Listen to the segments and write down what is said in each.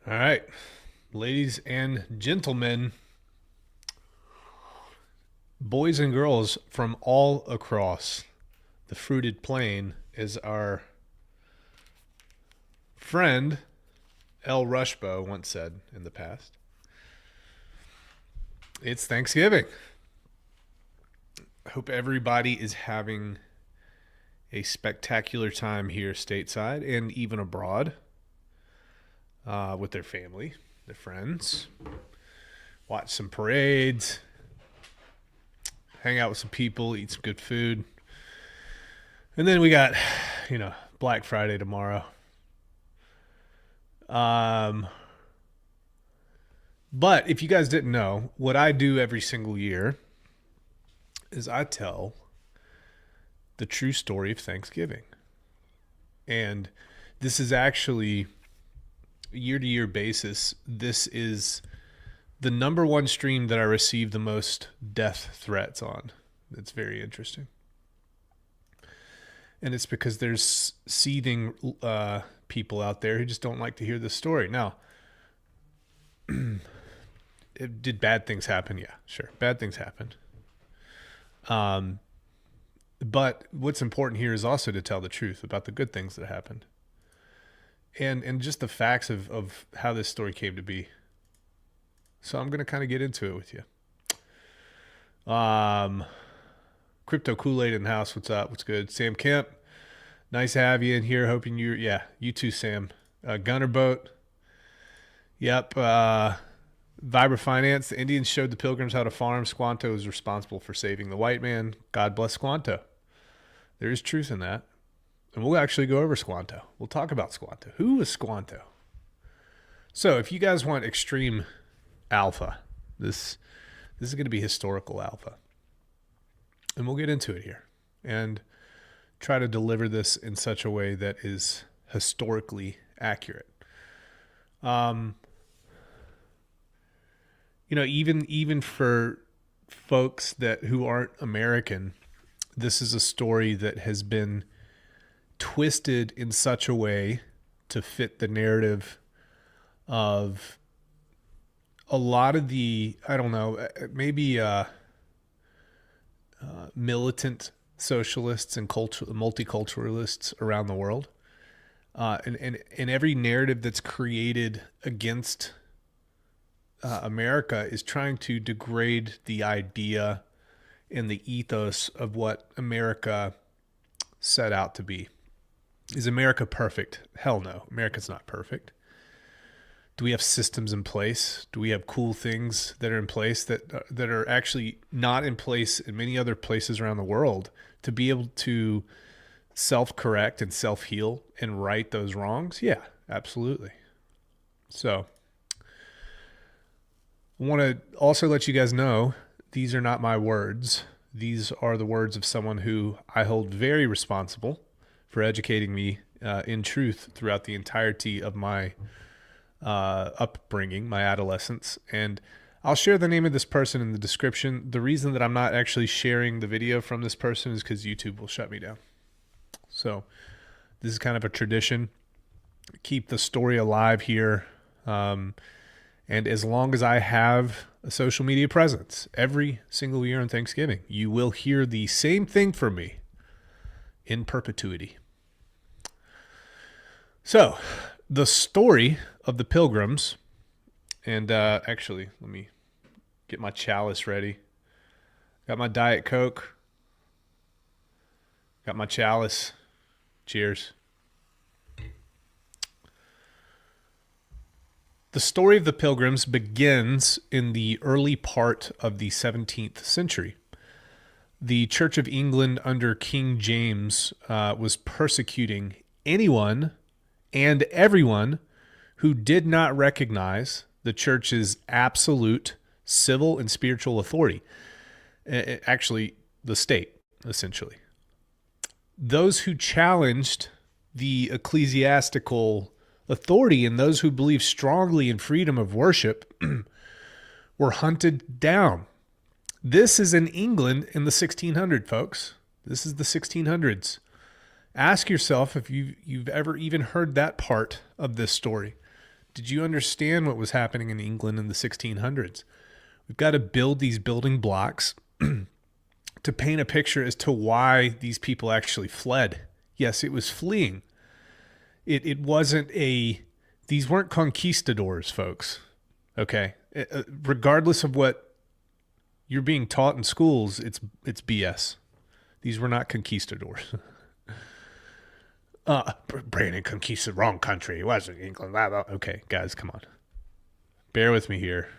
All right, ladies and gentlemen, boys and girls from all across the fruited plain, as our friend El Rushbo once said in the past. It's Thanksgiving. I hope everybody is having a spectacular time here stateside and even abroad with their family, their friends. Watch some parades, hang out with some people, eat some good food. And then we got, Black Friday tomorrow. But if you guys didn't know, what I do every single year is I tell the true story of Thanksgiving. And this is actually year to year basis. This is the number one stream that I receive the most death threats on. It's very interesting. And it's because there's seething people out there who just don't like to hear this story. Now, did bad things happen? Yeah, sure. Bad things happened. But what's important here is also to tell the truth about the good things that happened. And just the facts of how this story came to be. So I'm going to kind of get into it with you. Crypto Kool-Aid in the house. What's up? What's good? Sam Kemp. Nice to have you in here. Hoping you too, Sam. Gunner Boat. Yep. Vibra Finance. The Indians showed the Pilgrims how to farm. Squanto is responsible for saving the white man. God bless Squanto. There is truth in that. And we'll actually go over Squanto. We'll talk about Squanto. Who was Squanto? So if you guys want extreme alpha, this is going to be historical alpha. And we'll get into it here and try to deliver this in such a way that is historically accurate. Even for folks who aren't American, this is a story that has been twisted in such a way to fit the narrative of a lot of the, I don't know, maybe militant socialists and multiculturalists around the world. And every narrative that's created against America is trying to degrade the idea and the ethos of what America set out to be. Is America perfect? Hell no. America's not perfect. Do we have systems in place? Do we have cool things that are in place that are actually not in place in many other places around the world to be able to self-correct and self-heal and right those wrongs? Yeah, absolutely. So I want to also let you guys know these are not my words. These are the words of someone who I hold very responsible for educating me in truth throughout the entirety of my upbringing, my adolescence. And I'll share the name of this person in the description. The reason that I'm not actually sharing the video from this person is because YouTube will shut me down. So this is kind of a tradition. Keep the story alive here. And as long as I have a social media presence, every single year on Thanksgiving, you will hear the same thing from me in perpetuity. So the story of the Pilgrims, and actually, let me get my chalice ready. Got my Diet Coke. Got my chalice. Cheers. The story of the Pilgrims begins in the early part of the 17th century. The Church of England under King James was persecuting anyone and everyone who did not recognize the church's absolute civil and spiritual authority. Actually, the state, essentially. Those who challenged the ecclesiastical authority and those who believed strongly in freedom of worship were hunted down. This is in England in the 1600s, folks. This is the 1600s. Ask yourself if you've ever even heard that part of this story. Did you understand what was happening in England in the 1600s? We've got to build these building blocks to paint a picture as to why these people actually fled. Yes, it was fleeing. It wasn't these weren't conquistadors, folks. Okay. Regardless of what you're being taught in schools, it's BS. These were not conquistadors. Brandon conquisted the wrong country. It wasn't England. Blah, blah. Okay, guys, come on. Bear with me here.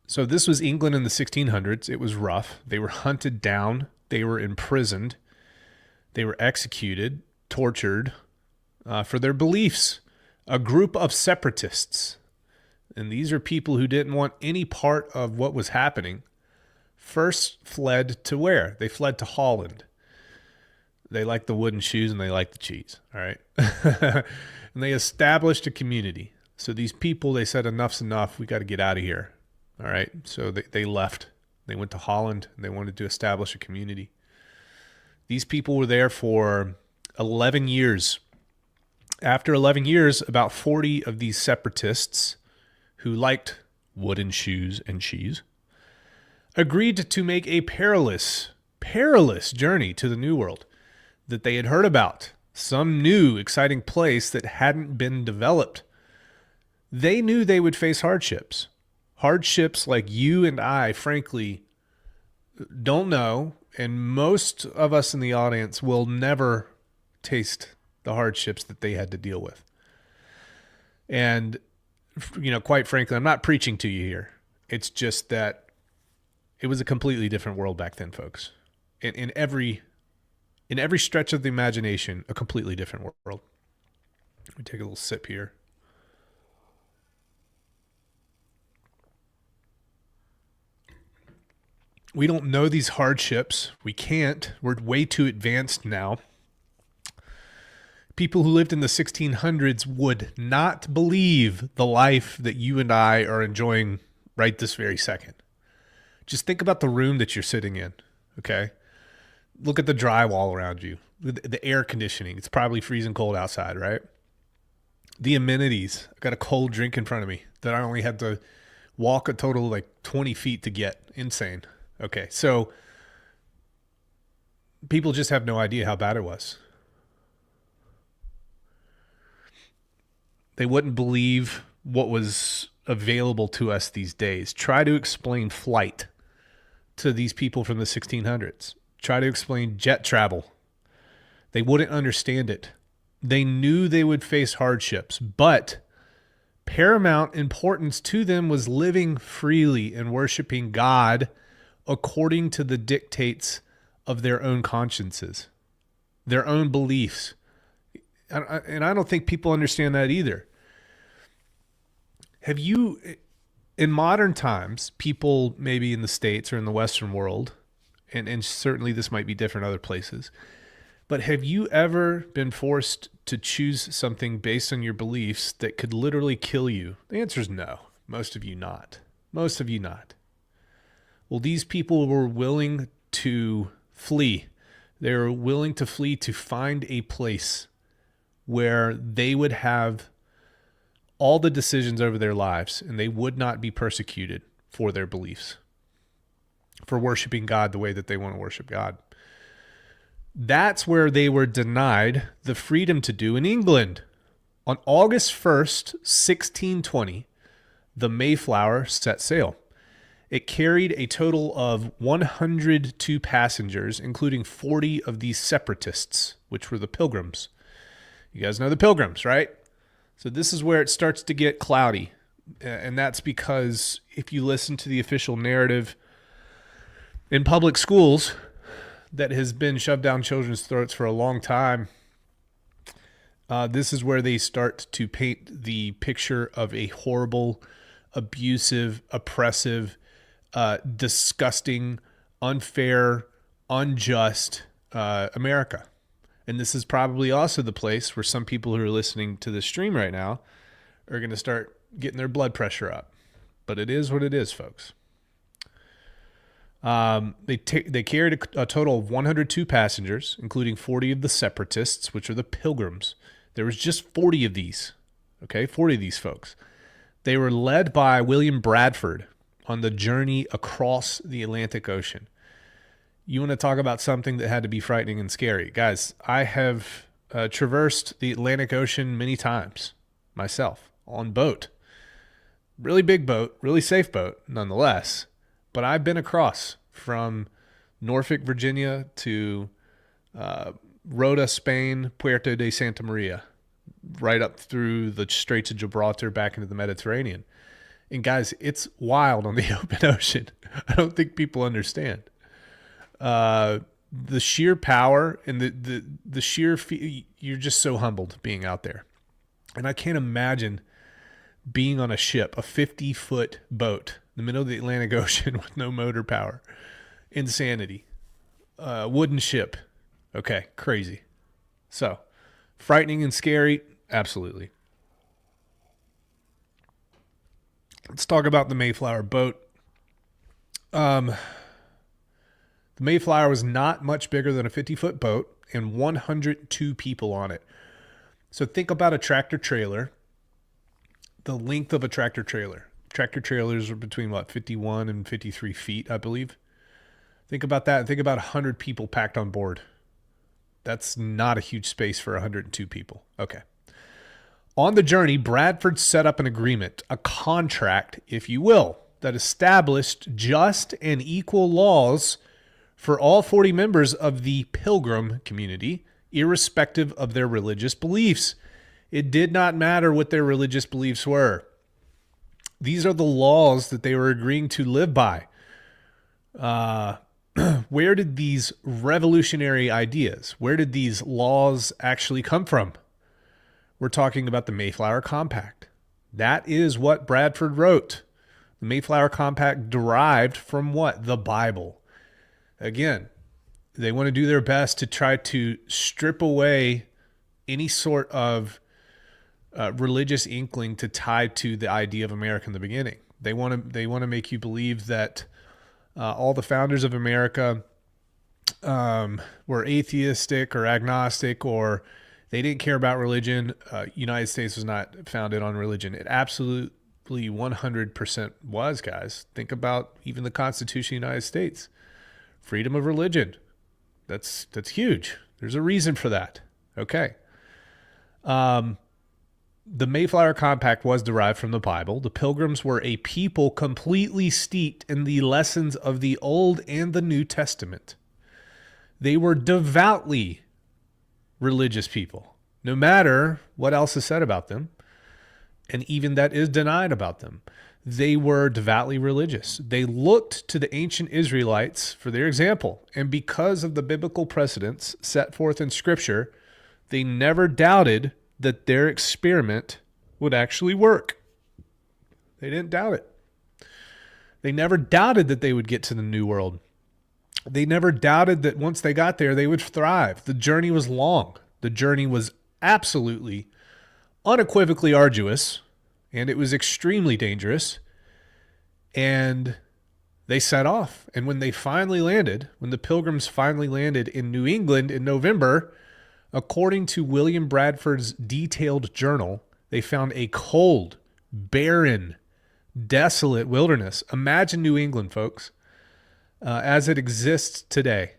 So this was England in the 1600s. It was rough. They were hunted down. They were imprisoned. They were executed, tortured for their beliefs. A group of separatists. And these are people who didn't want any part of what was happening. First fled to where? They fled to Holland. They liked the wooden shoes and they liked the cheese. All right. And they established a community. So these people, they said, enough's enough. We got to get out of here. All right. So they left. They went to Holland and they wanted to establish a community. These people were there for 11 years. After 11 years, about 40 of these separatists who liked wooden shoes and cheese agreed to make a perilous journey to the New World that they had heard about, some new exciting place that hadn't been developed. They knew they would face hardships like you and I, frankly, don't know, and most of us in the audience will never taste the hardships that they had to deal with. And, quite frankly, I'm not preaching to you here. It's just that it was a completely different world back then, folks. In every stretch of the imagination, a completely different world. Let me take a little sip here. We don't know these hardships. We can't. We're way too advanced now. People who lived in the 1600s would not believe the life that you and I are enjoying right this very second. Just think about the room that you're sitting in, okay? Look at the drywall around you, the air conditioning. It's probably freezing cold outside, right? The amenities. I've got a cold drink in front of me that I only had to walk a total of like 20 feet to get. Insane. Okay, so people just have no idea how bad it was. They wouldn't believe what was available to us these days. Try to explain flight to these people from the 1600s. Try to explain jet travel. They wouldn't understand it. They knew they would face hardships, but paramount importance to them was living freely and worshiping God according to the dictates of their own consciences, their own beliefs. And I don't think people understand that either. Have you, in modern times, people maybe in the States or in the Western world, and certainly this might be different other places, but have you ever been forced to choose something based on your beliefs that could literally kill you? The answer is no. Most of you not. Most of you not. Well, these people were willing to flee. They were willing to flee to find a place where they would have all the decisions over their lives and they would not be persecuted for their beliefs, for worshiping God the way that they want to worship God. That's where they were denied the freedom to do in England. On August 1st, 1620, the Mayflower set sail. It carried a total of 102 passengers, including 40 of these separatists, which were the Pilgrims. You guys know the Pilgrims, right? So this is where it starts to get cloudy. And that's because if you listen to the official narrative in public schools that has been shoved down children's throats for a long time, this is where they start to paint the picture of a horrible, abusive, oppressive, disgusting, unfair, unjust America. And this is probably also the place where some people who are listening to this stream right now are going to start getting their blood pressure up. But it is what it is, folks. They carried a total of 102 passengers, including 40 of the separatists, which are the Pilgrims. There was just 40 of these. Okay, 40 of these folks. They were led by William Bradford on the journey across the Atlantic Ocean. You want to talk about something that had to be frightening and scary. Guys, I have traversed the Atlantic Ocean many times myself on boat. Really big boat, really safe boat nonetheless. But I've been across from Norfolk, Virginia to Rota, Spain, Puerto de Santa Maria, right up through the Straits of Gibraltar back into the Mediterranean. And guys, it's wild on the open ocean. I don't think people understand. The sheer power and the sheer you're just so humbled being out there. And I can't imagine being on a ship, a 50-foot boat in the middle of the Atlantic Ocean with no motor power. Insanity. Wooden ship. Okay, crazy. So, frightening and scary, absolutely. Let's talk about the Mayflower boat. The Mayflower was not much bigger than a 50-foot boat and 102 people on it. So think about a tractor trailer, the length of a tractor trailer. Tractor trailers are between, 51 and 53 feet, I believe. Think about that and think about 100 people packed on board. That's not a huge space for 102 people. Okay. On the journey, Bradford set up an agreement, a contract, if you will, that established just and equal laws for all 40 members of the Pilgrim community, irrespective of their religious beliefs. It did not matter what their religious beliefs were. These are the laws that they were agreeing to live by. Where did these revolutionary ideas, where did these laws actually come from? We're talking about the Mayflower Compact. That is what Bradford wrote. The Mayflower Compact derived from what? The Bible. Again, they want to do their best to try to strip away any sort of religious inkling to tie to the idea of America in the beginning. They want to make you believe that all the founders of America were atheistic or agnostic, or they didn't care about religion. United States was not founded on religion. It absolutely 100% was, guys. Think about even the Constitution of the United States. Freedom of religion. That's huge. There's a reason for that. Okay. The Mayflower Compact was derived from the Bible. The Pilgrims were a people completely steeped in the lessons of the Old and the New Testament. They were devoutly religious people, no matter what else is said about them, and even that is denied about them. They were devoutly religious. They looked to the ancient Israelites for their example, and because of the biblical precedents set forth in Scripture, they never doubted that their experiment would actually work. They didn't doubt it. They never doubted that they would get to the New World. They never doubted that once they got there, they would thrive. The journey was long. The journey was absolutely, unequivocally arduous, and it was extremely dangerous. And they set off. And when they finally landed, when the Pilgrims finally landed in New England in November, according to William Bradford's detailed journal, they found a cold, barren, desolate wilderness. Imagine New England, folks, as it exists today.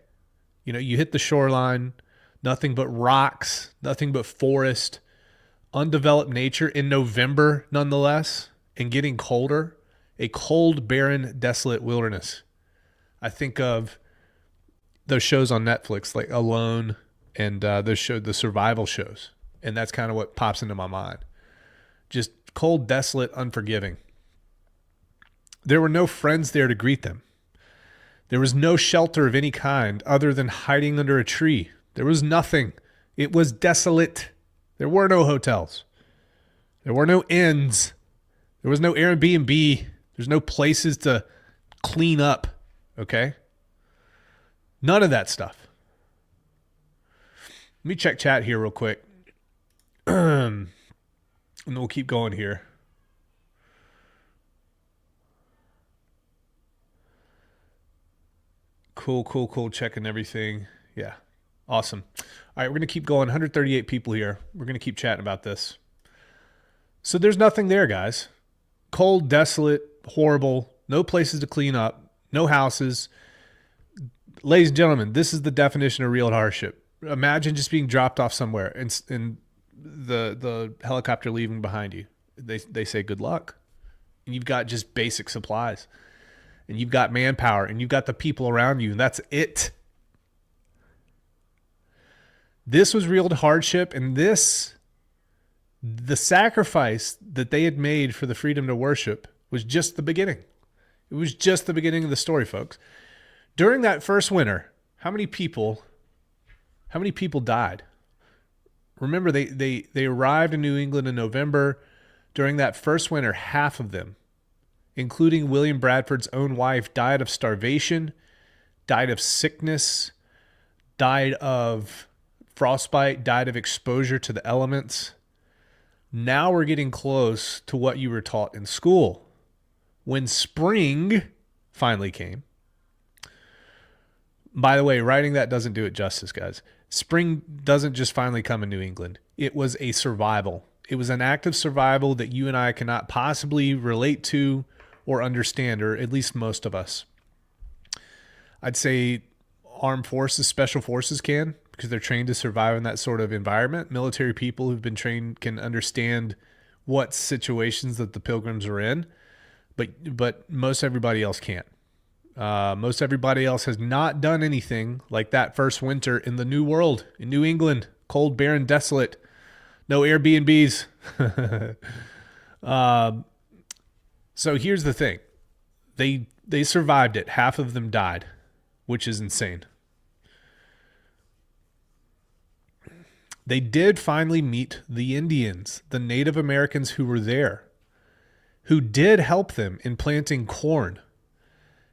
You know, you hit the shoreline, nothing but rocks, nothing but forest, undeveloped nature in November, nonetheless, and getting colder. A cold, barren, desolate wilderness. I think of those shows on Netflix like Alone and those the survival shows. And that's kind of what pops into my mind. Just cold, desolate, unforgiving. There were no friends there to greet them. There was no shelter of any kind other than hiding under a tree. There was nothing. It was desolate. There were no hotels. There were no inns. There was no Airbnb. There's no places to clean up. Okay? None of that stuff. Let me check chat here real quick. And we'll keep going here. Cool. Checking everything. Yeah. Awesome. All right, we're going to keep going. 138 people here. We're going to keep chatting about this. So there's nothing there, guys. Cold, desolate, horrible, no places to clean up, no houses. Ladies and gentlemen, this is the definition of real hardship. Imagine just being dropped off somewhere and the helicopter leaving behind you. They say good luck. And you've got just basic supplies. And you've got manpower and you've got the people around you, and that's it. This was real hardship, and the sacrifice that they had made for the freedom to worship was just the beginning. It was just the beginning of the story, folks. During that first winter, how many people died? Remember, they arrived in New England in November. During that first winter, half of them, including William Bradford's own wife, died of starvation, died of sickness, died of frostbite, died of exposure to the elements. Now we're getting close to what you were taught in school. When spring finally came. By the way, writing that doesn't do it justice, guys. Spring doesn't just finally come in New England. It was a survival. It was an act of survival that you and I cannot possibly relate to or understand, or at least most of us. I'd say armed forces, special forces can, because they're trained to survive in that sort of environment. Military people who've been trained can understand what situations that the Pilgrims are in, but most everybody else can't. Most everybody else has not done anything like that first winter in the New World, in New England, cold, barren, desolate, no Airbnbs. So here's the thing. They survived it. Half of them died, which is insane. They did finally meet the Indians, the Native Americans who were there, who did help them in planting corn,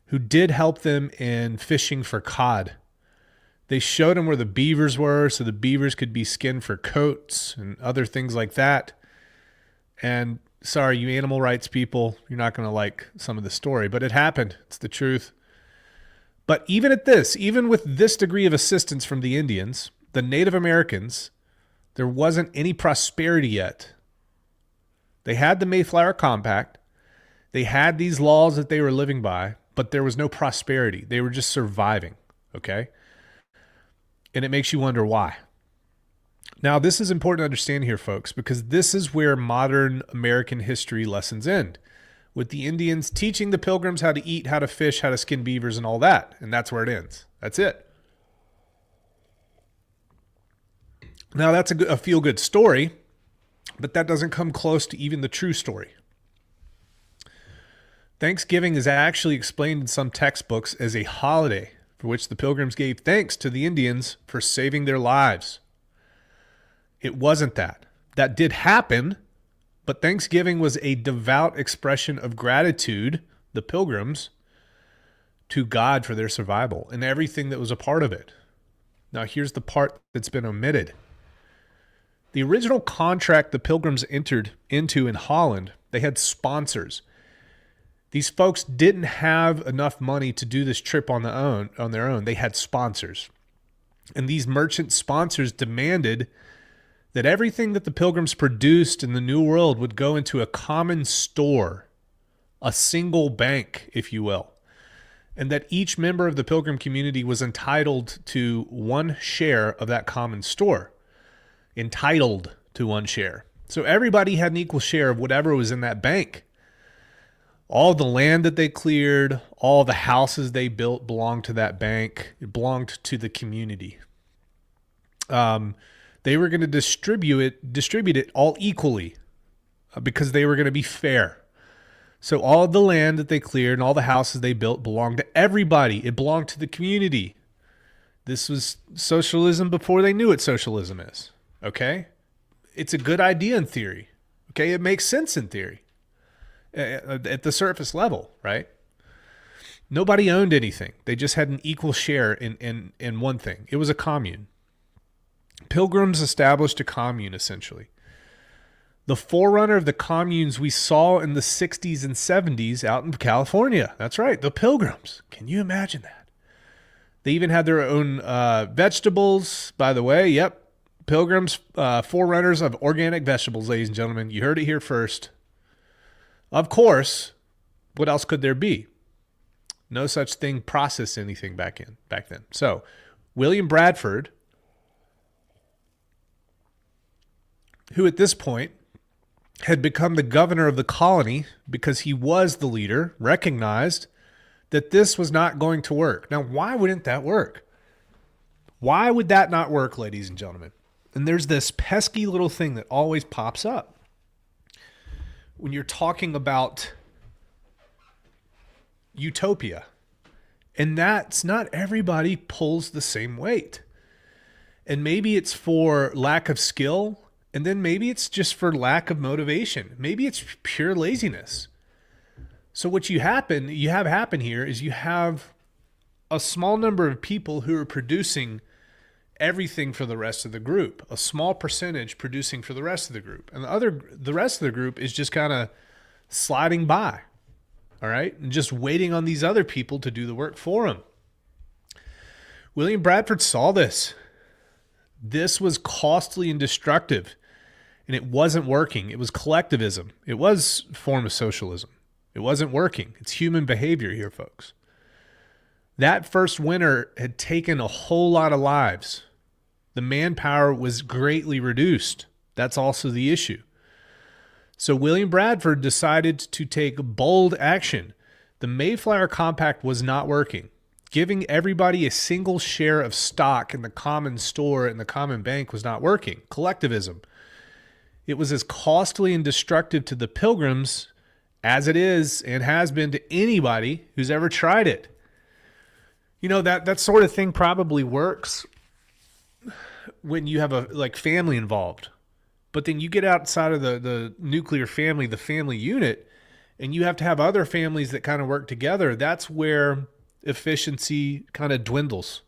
who did help them in fishing for cod. They showed them where the beavers were so the beavers could be skinned for coats and other things like that. And sorry, you animal rights people, you're not going to like some of the story, but it happened. It's the truth. But even with this degree of assistance from the Indians, the Native Americans, there wasn't any prosperity yet. They had the Mayflower Compact. They had these laws that they were living by, but there was no prosperity. They were just surviving, okay? And it makes you wonder why. Now, this is important to understand here, folks, because this is where modern American history lessons end, with the Indians teaching the Pilgrims how to eat, how to fish, how to skin beavers, and all that. And that's where it ends. That's it. Now, that's a feel-good story, but that doesn't come close to even the true story. Thanksgiving is actually explained in some textbooks as a holiday for which the Pilgrims gave thanks to the Indians for saving their lives. It wasn't that. That did happen, but Thanksgiving was a devout expression of gratitude, the Pilgrims, to God for their survival and everything that was a part of it. Now, here's the part that's been omitted. The original contract the Pilgrims entered into in Holland, they had sponsors. These folks didn't have enough money to do this trip on their own. They had sponsors. And these merchant sponsors demanded that everything that the Pilgrims produced in the New World would go into a common store, a single bank, if you will, and that each member of the Pilgrim community was entitled to one share of that common store. Entitled to one share. So everybody had an equal share of whatever was in that bank. All the land that they cleared, all the houses they built belonged to that bank. It belonged to the community. They were going to distribute it all equally because they were going to be fair. So all of the land that they cleared and all the houses they built belonged to everybody. It belonged to the community. This was socialism before they knew what socialism is. Okay? It's a good idea in theory. Okay? It makes sense in theory. At the surface level, right? Nobody owned anything. They just had an equal share in one thing. It was a commune. Pilgrims established a commune, essentially. The forerunner of the communes we saw in the 60s and 70s out in California. That's right, the Pilgrims. Can you imagine that? They even had their own vegetables, by the way. Yep. Pilgrims, forerunners of organic vegetables, ladies and gentlemen. You heard it here first. Of course, what else could there be? No such thing processed anything back then. So, William Bradford, who at this point had become the governor of the colony because he was the leader, recognized that this was not going to work. Now, why wouldn't that work? Why would that not work, ladies and gentlemen? And there's this pesky little thing that always pops up when you're talking about utopia. And that's not everybody pulls the same weight. And maybe it's for lack of skill, and then maybe it's just for lack of motivation. Maybe it's pure laziness. So what you have happen here is you have a small number of people who are producing everything for the rest of the group, a small percentage producing for the rest of the group. And the rest of the group is just kind of sliding by, all right? And just waiting on these other people to do the work for them. William Bradford saw this. This was costly and destructive, and it wasn't working. It was collectivism. It was a form of socialism. It wasn't working. It's human behavior here, folks. That first winter had taken a whole lot of lives. The manpower was greatly reduced. That's also the issue. So William Bradford decided to take bold action. The Mayflower Compact was not working. Giving everybody a single share of stock in the common store and the common bank was not working. Collectivism. It was as costly and destructive to the Pilgrims as it is and has been to anybody who's ever tried it. You know, that sort of thing probably works when you have a family involved. But then you get outside of the nuclear family, the family unit, and you have to have other families that kind of work together. That's where efficiency kind of dwindles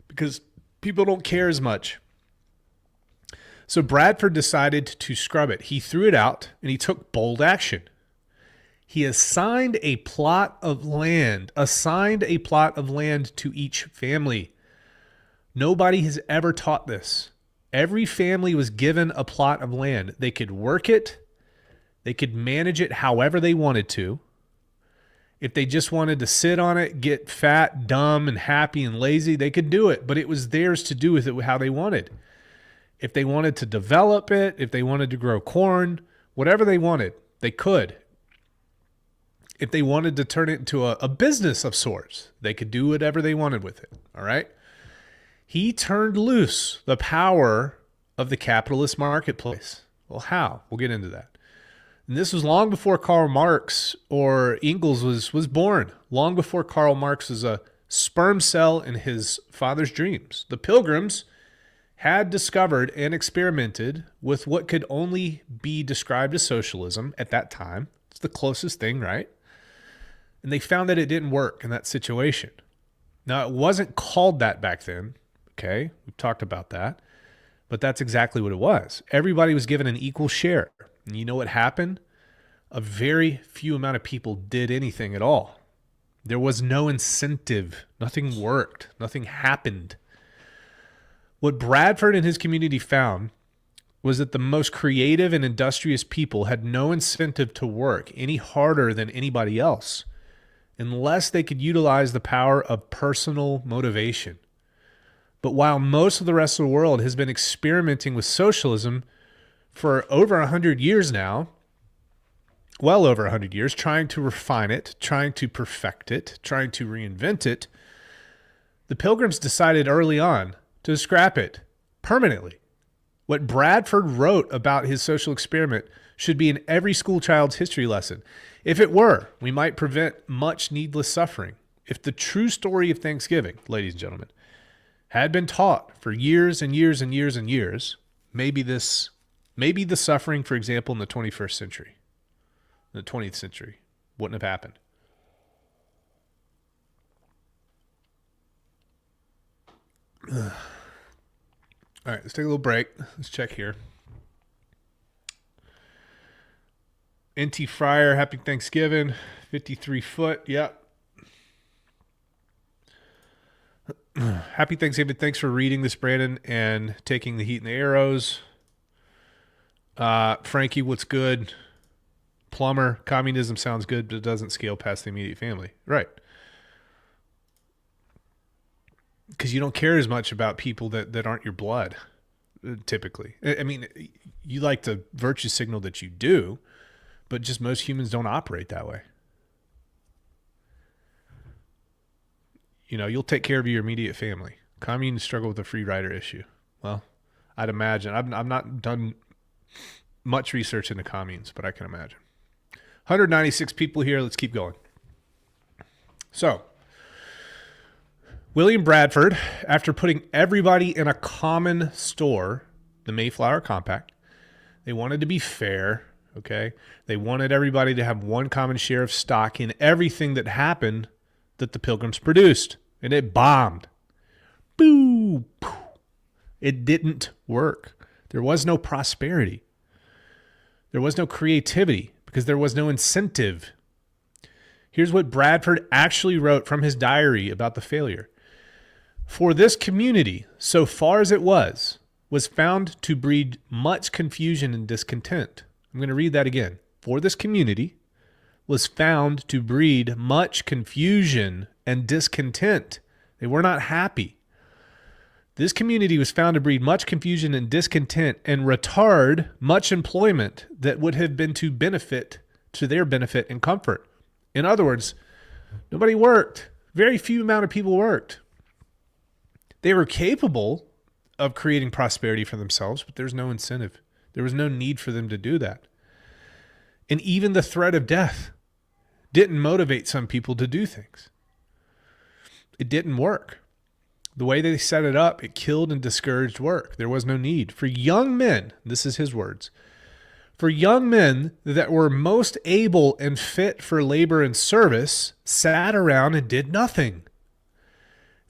because people don't care as much. So Bradford decided to scrub it. He threw it out and he took bold action. He assigned a plot of land to each family. Nobody has ever taught this. Every family was given a plot of land. They could work it. They could manage it however they wanted to. If they just wanted to sit on it, get fat, dumb, and happy and lazy, they could do it. But it was theirs to do with it how they wanted. If they wanted to develop it, if they wanted to grow corn, whatever they wanted, they could. If they wanted to turn it into a business of sorts, they could do whatever they wanted with it. All right? He turned loose the power of the capitalist marketplace. Well, how? We'll get into that. And this was long before Karl Marx or Engels was born, long before Karl Marx was a sperm cell in his father's dreams. The Pilgrims had discovered and experimented with what could only be described as socialism at that time. It's the closest thing, right? And they found that it didn't work in that situation. Now, it wasn't called that back then, okay? We've talked about that. But that's exactly what it was. Everybody was given an equal share. And you know what happened? A very few amount of people did anything at all. There was no incentive. Nothing worked. Nothing happened. What Bradford and his community found was that the most creative and industrious people had no incentive to work any harder than anybody else unless they could utilize the power of personal motivation. But while most of the rest of the world has been experimenting with socialism for over 100 years now, well over 100 years, trying to refine it, trying to perfect it, trying to reinvent it, the Pilgrims decided early on to scrap it permanently. What Bradford wrote about his social experiment should be in every school child's history lesson. If it were, we might prevent much needless suffering. If the true story of Thanksgiving, ladies and gentlemen, had been taught for years and years and years and years, maybe the suffering, for example, in the 21st century, in the 20th century, wouldn't have happened. All right, let's take a little break. Let's check here. NT Fryer, happy Thanksgiving. 53 foot, yep. Happy Thanksgiving. Thanks for reading this, Brandon, and taking the heat and the arrows. Frankie, what's good? Plumber, communism sounds good, but it doesn't scale past the immediate family. Right. Because you don't care as much about people that aren't your blood, typically. I mean, you like to virtue signal that you do, but just most humans don't operate that way. You know, you'll take care of your immediate family. Communists struggle with the free rider issue. Well, I'd imagine. I've not done much research into communes, but I can imagine. 196 people here. Let's keep going. So, William Bradford, after putting everybody in a common store, the Mayflower Compact, they wanted to be fair, okay? They wanted everybody to have one common share of stock in everything that happened that the Pilgrims produced, and it bombed. Boo! It didn't work. There was no prosperity. There was no creativity because there was no incentive. Here's what Bradford actually wrote from his diary about the failure. For this community, so far as it was found to breed much confusion and discontent. I'm going to read that again. For this community was found to breed much confusion and discontent. They were not happy. This community was found to breed much confusion and discontent and retard much employment that would have been to their benefit and comfort. In other words, nobody worked. Very few amount of people worked. They were capable of creating prosperity for themselves, but there's no incentive. There was no need for them to do that. And even the threat of death didn't motivate some people to do things. It didn't work. The way they set it up, it killed and discouraged work. There was no need. For young men, this is his words, for young men that were most able and fit for labor and service sat around and did nothing.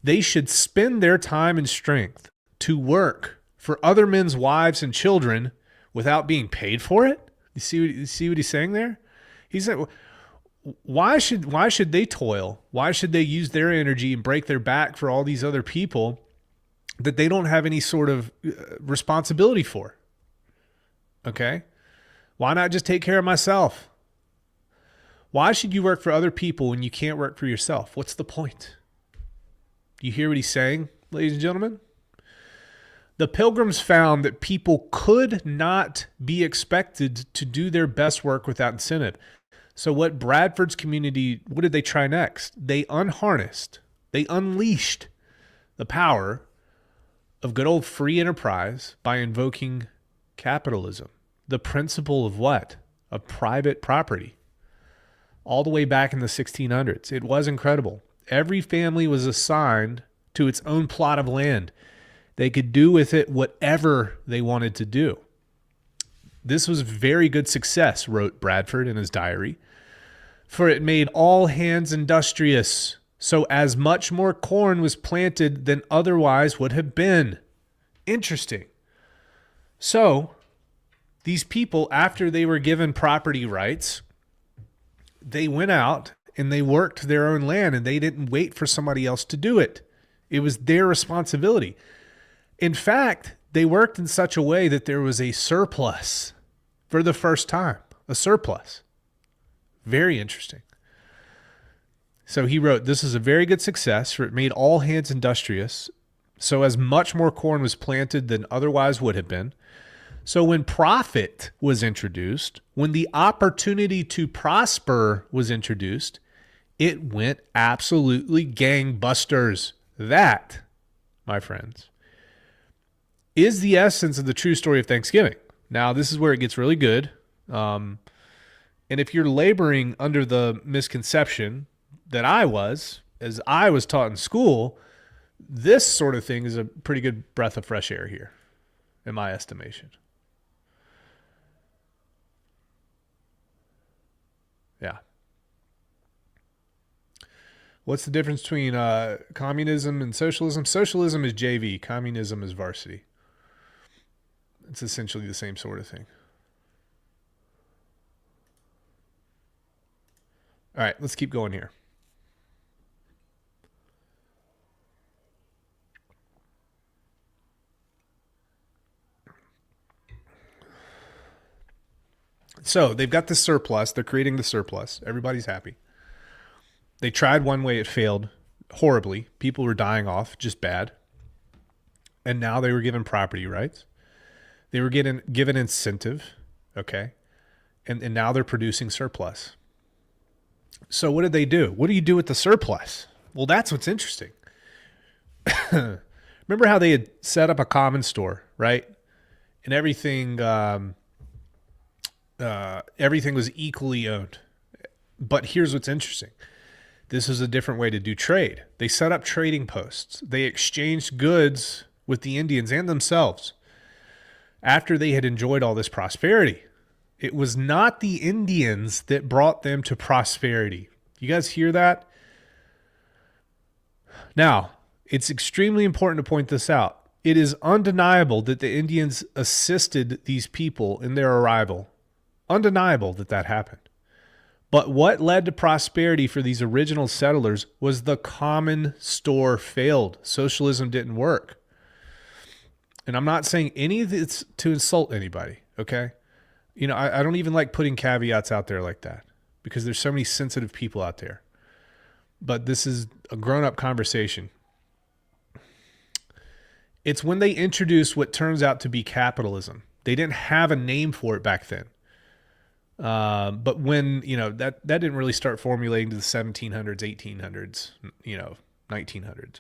They should spend their time and strength to work for other men's wives and children without being paid for it. You see what he's saying there? He said, why should they toil? Why should they use their energy and break their back for all these other people that they don't have any sort of responsibility for? Okay? Why not just take care of myself? Why should you work for other people when you can't work for yourself? What's the point? You hear what he's saying, ladies and gentlemen? The Pilgrims found that people could not be expected to do their best work without incentive. So what Bradford's community, what did they try next? They unharnessed, they unleashed the power of good old free enterprise by invoking capitalism. The principle of what? Of private property. All the way back in the 1600s. It was incredible. Every family was assigned to its own plot of land. They could do with it whatever they wanted to do. This was very good success, wrote Bradford in his diary, for it made all hands industrious, so as much more corn was planted than otherwise would have been. Interesting. So, these people, after they were given property rights, they went out and they worked their own land and they didn't wait for somebody else to do it. It was their responsibility. In fact, they worked in such a way that there was a surplus for the first time, a surplus. Very interesting. So he wrote, this is a very good success, for it made all hands industrious, so as much more corn was planted than otherwise would have been. So when profit was introduced, when the opportunity to prosper was introduced, it went absolutely gangbusters. That, my friends, is the essence of the true story of Thanksgiving. Now, this is where it gets really good. And if you're laboring under the misconception that I was, as I was taught in school, this sort of thing is a pretty good breath of fresh air here, in my estimation. Yeah. What's the difference between communism and socialism? Socialism is JV. Communism is varsity. It's essentially the same sort of thing. All right, let's keep going here. So they've got the surplus. They're creating the surplus. Everybody's happy. They tried one way. It failed horribly. People were dying off, just bad. And now they were given property rights. They were given incentive. Okay. And now they're producing surplus. So what did they do? What do you do with the surplus? Well, that's what's interesting. Remember how they had set up a common store, right? And everything was equally owned. But here's what's interesting. This is a different way to do trade. They set up trading posts. They exchanged goods with the Indians and themselves after they had enjoyed all this prosperity. It was not the Indians that brought them to prosperity. You guys hear that? Now, it's extremely important to point this out. It is undeniable that the Indians assisted these people in their arrival. Undeniable that that happened. But what led to prosperity for these original settlers was the common store failed. Socialism didn't work. And I'm not saying any of this to insult anybody, okay? You know, I don't even like putting caveats out there like that because there's so many sensitive people out there. But this is a grown-up conversation. It's when they introduced what turns out to be capitalism. They didn't have a name for it back then. But when, you know, that didn't really start formulating to the 1700s, 1800s, 1900s.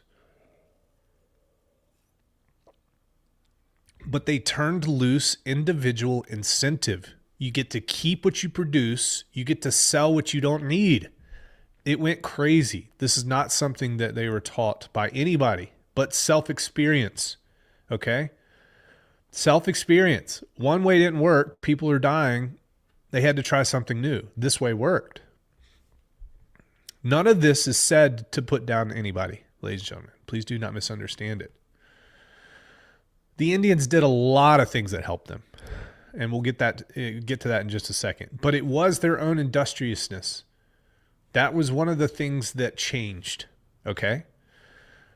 But they turned loose individual incentive. You get to keep what you produce. You get to sell what you don't need. It went crazy. This is not something that they were taught by anybody, but self-experience. Okay? Self-experience. One way didn't work. People are dying. They had to try something new. This way worked. None of this is said to put down anybody, ladies and gentlemen. Please do not misunderstand it. The Indians did a lot of things that helped them, and we'll get to that in just a second. But it was their own industriousness. That was one of the things that changed, okay?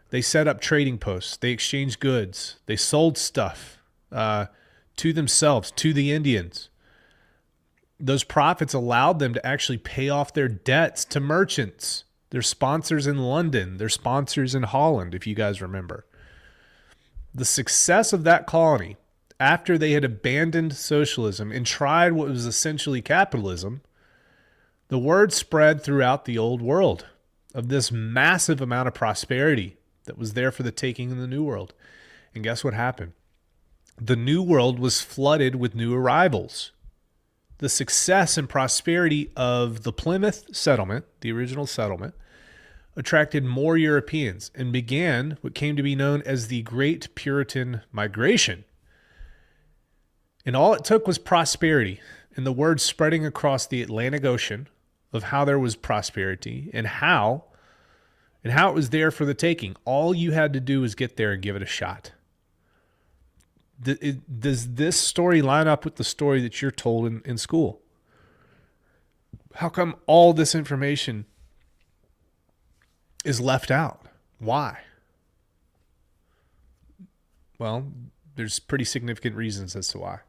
They set up trading posts. They exchanged goods. They sold stuff to themselves, to the Indians. Those profits allowed them to actually pay off their debts to merchants, their sponsors in London, their sponsors in Holland, if you guys remember. The success of that colony, after they had abandoned socialism and tried what was essentially capitalism, the word spread throughout the old world of this massive amount of prosperity that was there for the taking in the New World. And guess what happened? The New World was flooded with new arrivals. The success and prosperity of the Plymouth settlement, the original settlement, attracted more Europeans and began what came to be known as the Great Puritan Migration. And all it took was prosperity and the word spreading across the Atlantic Ocean of how there was prosperity and how it was there for the taking. All you had to do was get there and give it a shot. Does this story line up with the story that you're told in school? How come all this information is left out? Why? Well, there's pretty significant reasons as to why.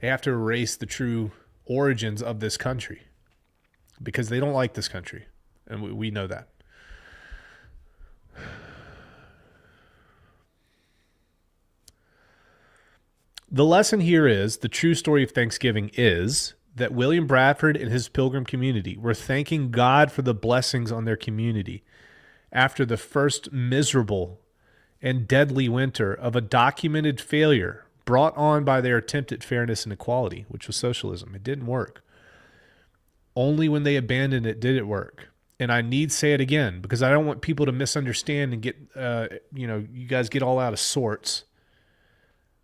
They have to erase the true origins of this country because they don't like this country, and we know that. The lesson here is, the true story of Thanksgiving is that William Bradford and his Pilgrim community were thanking God for the blessings on their community after the first miserable and deadly winter of a documented failure brought on by their attempt at fairness and equality, which was socialism. It didn't work. Only when they abandoned it did it work. And I need to say it again because I don't want people to misunderstand and get, you guys get all out of sorts.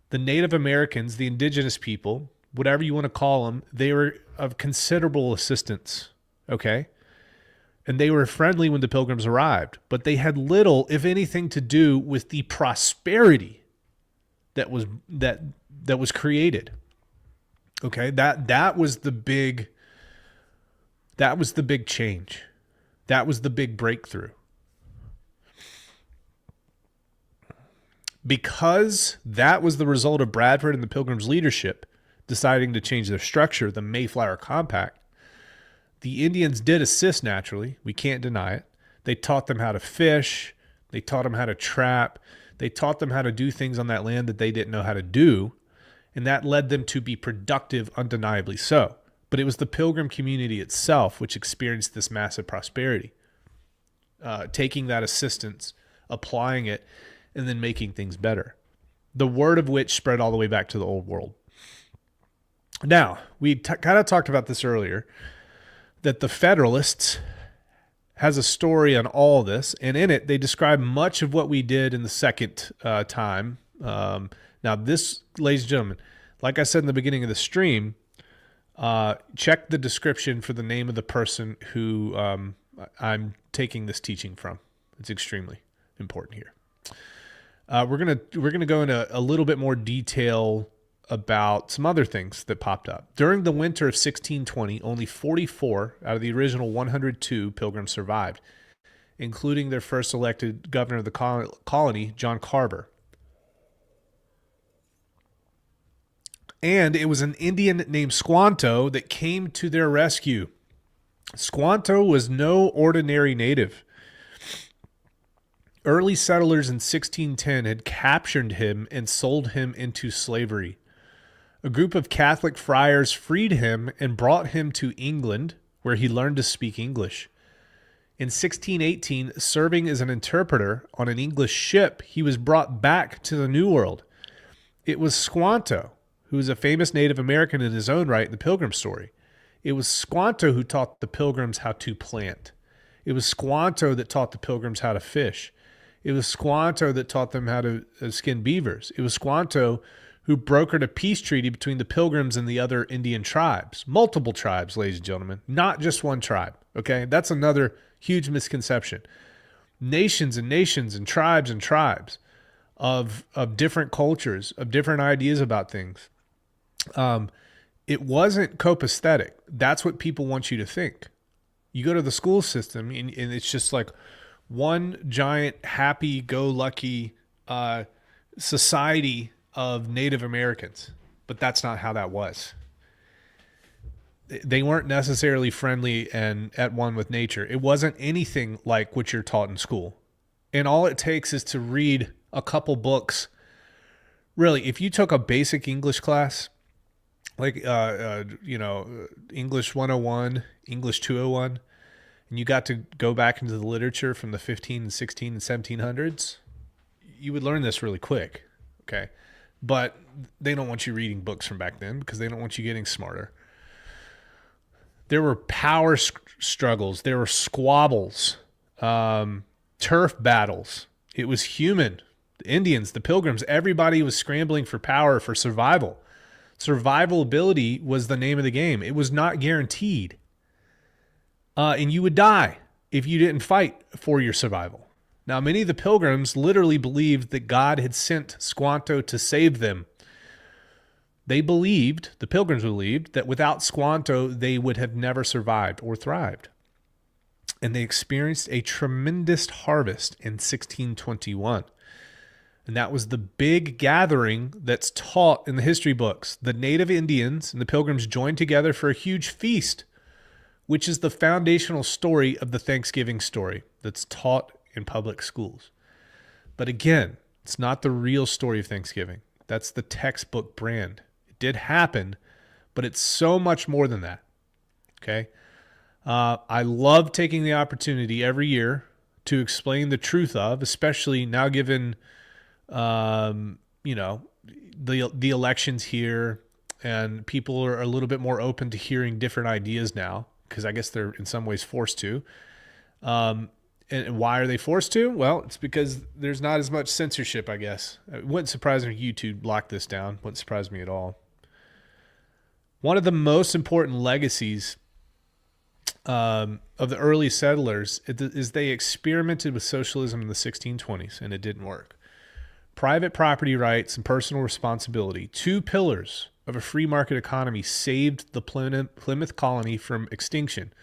The Native Americans, the indigenous people, whatever you want to call them, they were of considerable assistance, okay? And they were friendly when the Pilgrims arrived, but they had little, if anything, to do with the prosperity that was created. Okay? That was the big change. That was the big breakthrough. Because that was the result of Bradford and the Pilgrims' leadership, deciding to change their structure, the Mayflower Compact, the Indians did assist naturally. We can't deny it. They taught them how to fish. They taught them how to trap. They taught them how to do things on that land that they didn't know how to do. And that led them to be productive, undeniably so. But it was the Pilgrim community itself which experienced this massive prosperity, taking that assistance, applying it, and then making things better. The word of which spread all the way back to the old world. Now, we kind of talked about this earlier, that the Federalists has a story on all this, and in it, they describe much of what we did in the second time. Now, this, ladies and gentlemen, like I said in the beginning of the stream, check the description for the name of the person who I'm taking this teaching from. It's extremely important here. We're gonna go into a little bit more detail about some other things that popped up. During the winter of 1620, only 44 out of the original 102 Pilgrims survived, including their first elected governor of the colony, John Carver. And it was an Indian named Squanto that came to their rescue. Squanto was no ordinary native. Early settlers in 1610 had captured him and sold him into slavery. A group of Catholic friars freed him and brought him to England, where he learned to speak English. In 1618, serving as an interpreter on an English ship, he was brought back to the New World. It was Squanto, who is a famous Native American in his own right in the Pilgrim story. It was Squanto who taught the Pilgrims how to plant. It was Squanto that taught the Pilgrims how to fish. It was Squanto that taught them how to skin beavers. It was Squanto who brokered a peace treaty between the Pilgrims and the other Indian tribes. Multiple tribes, ladies and gentlemen, not just one tribe, okay? That's another huge misconception. Nations and nations and tribes of different cultures, of different ideas about things. It wasn't copacetic. That's what people want you to think. You go to the school system and it's just like one giant happy-go-lucky society of Native Americans, but that's not how that was. They weren't necessarily friendly and at one with nature. It wasn't anything like what you're taught in school. And all it takes is to read a couple books. Really, if you took a basic English class, like, English 101, English 201, and you got to go back into the literature from the 15 and 16 and 1700s, you would learn this really quick, okay? But they don't want you reading books from back then because they don't want you getting smarter. There were power struggles. There were squabbles, turf battles. It was human. The Indians, the Pilgrims, everybody was scrambling for power, for survival. Survivability was the name of the game. It was not guaranteed. And you would die if you didn't fight for your survival. Now, many of the Pilgrims literally believed that God had sent Squanto to save them. The Pilgrims believed, that without Squanto, they would have never survived or thrived. And they experienced a tremendous harvest in 1621. And that was the big gathering that's taught in the history books. The native Indians and the Pilgrims joined together for a huge feast, which is the foundational story of the Thanksgiving story that's taught in public schools. But again, it's not the real story of Thanksgiving. That's the textbook brand. It did happen, but it's so much more than that. Okay? I love taking the opportunity every year to explain the truth of, especially now given, the elections here, and people are a little bit more open to hearing different ideas now, because I guess they're in some ways forced to. And why are they forced to? Well, it's because there's not as much censorship, I guess. It wouldn't surprise me if YouTube locked this down. Wouldn't surprise me at all. One of the most important legacies of the early settlers is they experimented with socialism in the 1620s, and it didn't work. Private property rights and personal responsibility, two pillars of a free market economy, saved the Plymouth colony from extinction.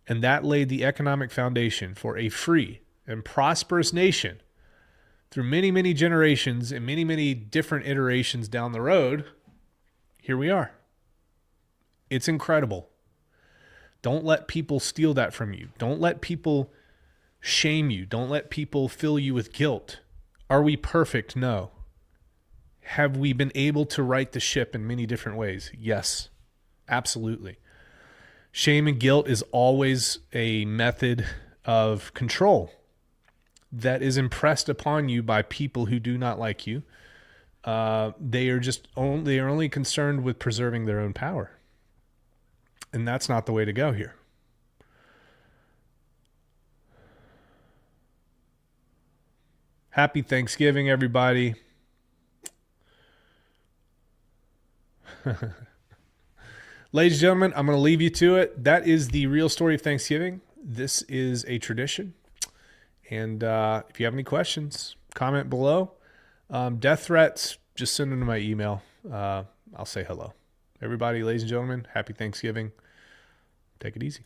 And that laid the economic foundation for a free and prosperous nation through many, many generations and many, many different iterations down the road here we are. It's incredible. Don't let people steal that from you. Don't let people shame you. Don't let people fill you with guilt. Are we perfect? No. Have we been able to right the ship in many different ways? Yes, absolutely. Shame and guilt is always a method of control that is impressed upon you by people who do not like you. They are only concerned with preserving their own power. And that's not the way to go here. Happy Thanksgiving, everybody. Ladies and gentlemen, I'm going to leave you to it. That is the real story of Thanksgiving. This is a tradition. And if you have any questions, comment below. Death threats, just send them to my email. I'll say hello. Everybody, ladies and gentlemen, happy Thanksgiving. Take it easy.